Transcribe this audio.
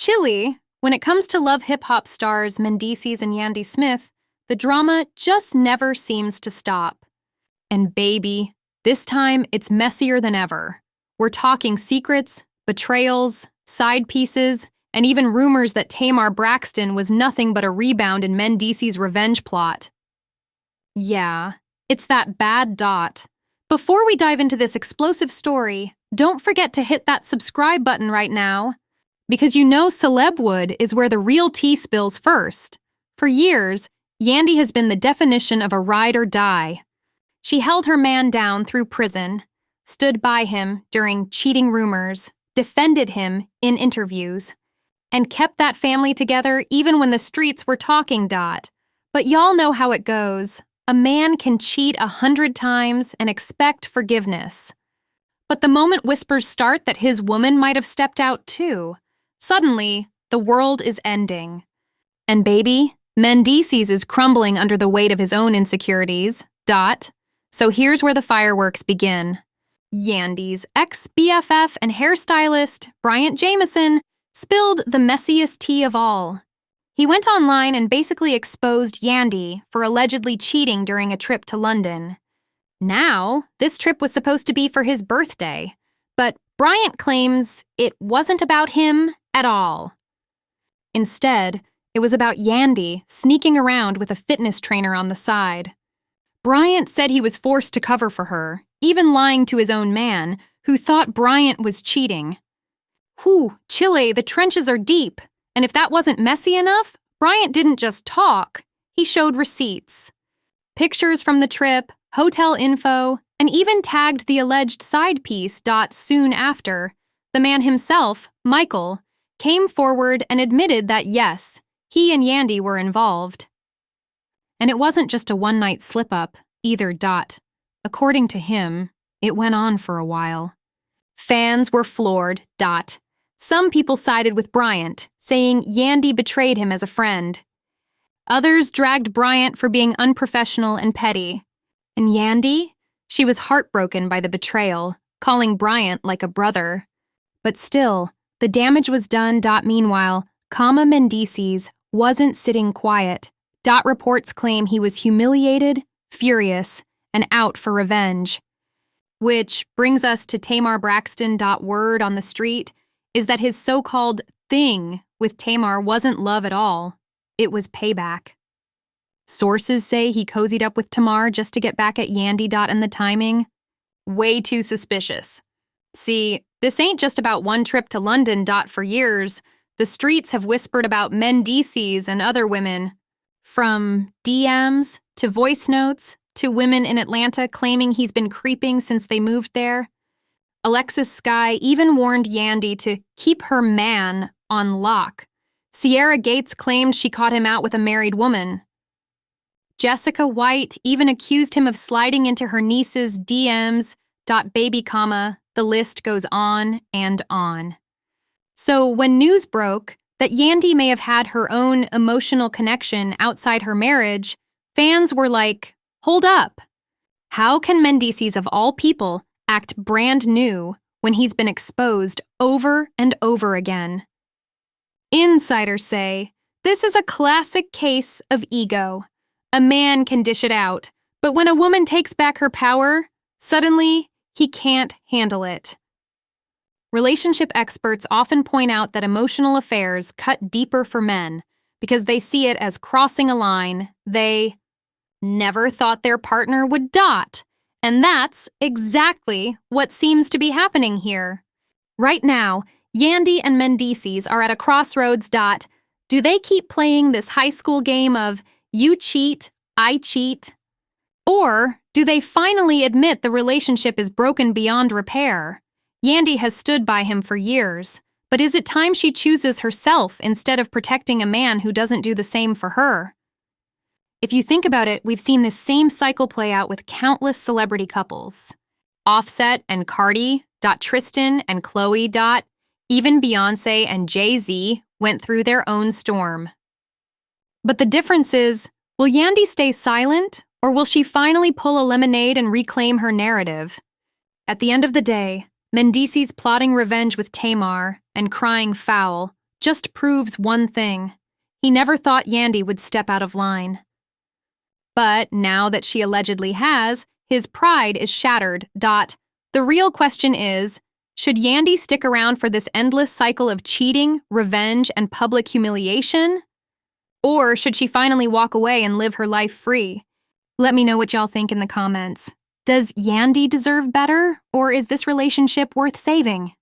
Chilly, when it comes to love hip-hop stars Mendeecees and Yandy Smith, the drama just never seems to stop. And baby, this time it's messier than ever. We're talking secrets, betrayals, side pieces, and even rumors that Tamar Braxton was nothing but a rebound in Mendeecees' revenge plot. Yeah, it's that bad dot. Before we dive into this explosive story, don't forget to hit that subscribe button right now. Because you know Celebwood is where the real tea spills first. For years, Yandy has been the definition of a ride or die. She held her man down through prison, stood by him during cheating rumors, defended him in interviews, and kept that family together even when the streets were talking. But y'all know how it goes. A man can cheat 100 times and expect forgiveness. But the moment whispers start that his woman might have stepped out too, suddenly, the world is ending. And baby, Mendeecees is crumbling under the weight of his own insecurities. So here's where the fireworks begin. Yandy's ex-BFF and hairstylist, Bryant Jameson, spilled the messiest tea of all. He went online and basically exposed Yandy for allegedly cheating during a trip to London. Now, this trip was supposed to be for his birthday, but Bryant claims it wasn't about him at all. Instead, it was about Yandy sneaking around with a fitness trainer on the side. Bryant said he was forced to cover for her, even lying to his own man, who thought Bryant was cheating. Whew, Chile, the trenches are deep. And if that wasn't messy enough, Bryant didn't just talk, he showed receipts. Pictures from the trip, hotel info, and even tagged the alleged side piece. Soon after, the man himself, Michael, came forward and admitted that yes, he and Yandy were involved. And it wasn't just a one-night slip-up, either. According to him, it went on for a while. Fans were floored. Some people sided with Bryant, saying Yandy betrayed him as a friend. Others dragged Bryant for being unprofessional and petty. And Yandy? She was heartbroken by the betrayal, calling Bryant like a brother. But still, the damage was done. Meanwhile, Mendeecees wasn't sitting quiet. Reports claim he was humiliated, furious, and out for revenge. Which brings us to Tamar Braxton. Word on the street is that his so-called thing with Tamar wasn't love at all. It was payback. Sources say he cozied up with Tamar just to get back at Yandy. And the timing? Way too suspicious. See, this ain't just about one trip to London. For years, the streets have whispered about Mendeecees and other women. From DMs to voice notes to women in Atlanta claiming he's been creeping since they moved there. Alexis Skye even warned Yandy to keep her man on lock. Sierra Gates claimed she caught him out with a married woman. Jessica White even accused him of sliding into her niece's DMs. Baby, the list goes on and on. So when news broke that Yandy may have had her own emotional connection outside her marriage, fans were like, hold up. How can Mendeecees of all people act brand new when he's been exposed over and over again? Insiders say this is a classic case of ego. A man can dish it out, but when a woman takes back her power, suddenly he can't handle it. Relationship experts often point out that emotional affairs cut deeper for men because they see it as crossing a line they never thought their partner would. And that's exactly what seems to be happening here. Right now, Yandy and Mendeecees are at a crossroads. Do they keep playing this high school game of you cheat, I cheat? Or do they finally admit the relationship is broken beyond repair? Yandy has stood by him for years, but is it time she chooses herself instead of protecting a man who doesn't do the same for her? If you think about it, we've seen this same cycle play out with countless celebrity couples. Offset and Cardi, Tristan and Khloe, even Beyoncé and Jay-Z went through their own storm. But the difference is, will Yandy stay silent, or will she finally pull a lemonade and reclaim her narrative? At the end of the day, Mendeecees plotting revenge with Tamar and crying foul, just proves one thing. He never thought Yandy would step out of line. But now that she allegedly has, his pride is shattered. The real question is, should Yandy stick around for this endless cycle of cheating, revenge, and public humiliation? Or should she finally walk away and live her life free? Let me know what y'all think in the comments. Does Yandy deserve better, or is this relationship worth saving?